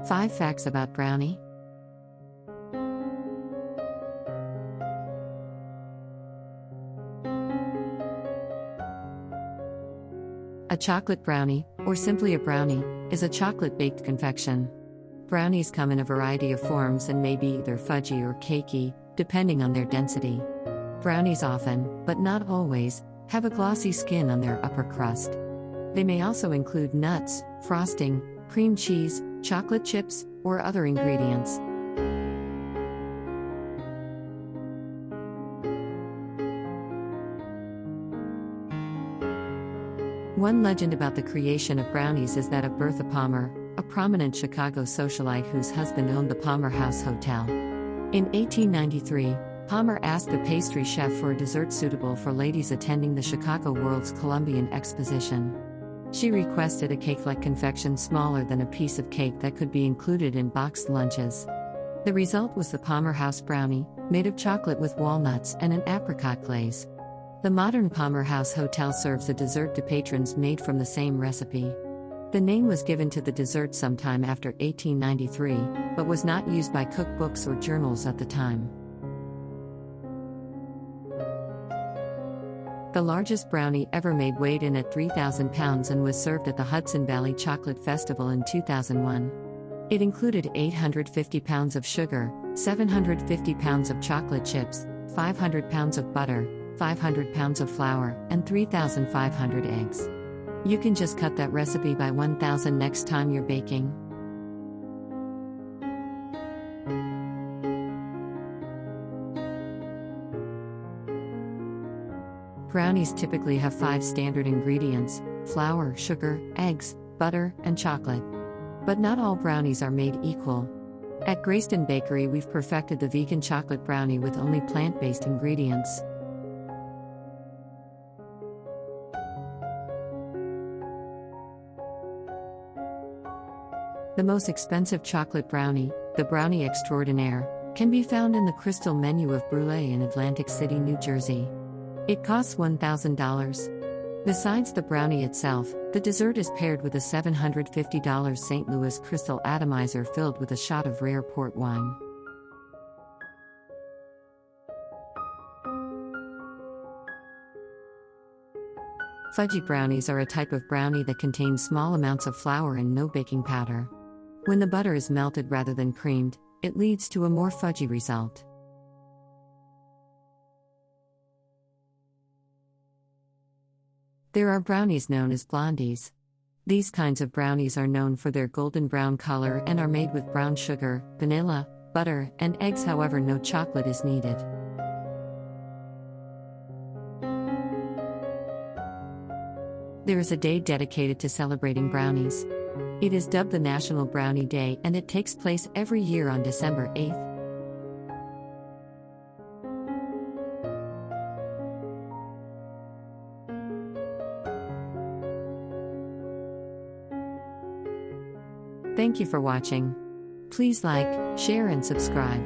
5 Facts about brownie. A chocolate brownie, or simply a brownie, is a chocolate-baked confection. Brownies come in a variety of forms and may be either fudgy or cakey, depending on their density. Brownies often, but not always, have a glossy skin on their upper crust. They may also include nuts, frosting, cream cheese, chocolate chips, or other ingredients. One legend about the creation of brownies is that of Bertha Palmer, a prominent Chicago socialite whose husband owned the Palmer House Hotel. In 1893, Palmer asked a pastry chef for a dessert suitable for ladies attending the Chicago World's Columbian Exposition. She requested a cake-like confection smaller than a piece of cake that could be included in boxed lunches. The result was the Palmer House brownie, made of chocolate with walnuts and an apricot glaze. The modern Palmer House Hotel serves a dessert to patrons made from the same recipe. The name was given to the dessert sometime after 1893, but was not used by cookbooks or journals at the time. The largest brownie ever made weighed in at 3,000 pounds and was served at the Hudson Valley Chocolate Festival in 2001. It included 850 pounds of sugar, 750 pounds of chocolate chips, 500 pounds of butter, 500 pounds of flour, and 3,500 eggs. You can just cut that recipe by 1,000 next time you're baking. Brownies typically have 5 standard ingredients: flour, sugar, eggs, butter, and chocolate. But not all brownies are made equal. At Grayston Bakery, we've perfected the vegan chocolate brownie with only plant-based ingredients. The most expensive chocolate brownie, the Brownie Extraordinaire, can be found in the Crystal menu of Brûlée in Atlantic City, New Jersey. It costs $1,000. Besides the brownie itself, the dessert is paired with a $750 St. Louis Crystal atomizer filled with a shot of rare port wine. Fudgy brownies are a type of brownie that contains small amounts of flour and no baking powder. When the butter is melted rather than creamed, it leads to a more fudgy result. There are brownies known as blondies. These kinds of brownies are known for their golden brown color and are made with brown sugar, vanilla, butter, and eggs. However, no chocolate is needed. There is a day dedicated to celebrating brownies. It is dubbed the National Brownie Day, and it takes place every year on December 8th. Thank you for watching. Please like, share, and subscribe.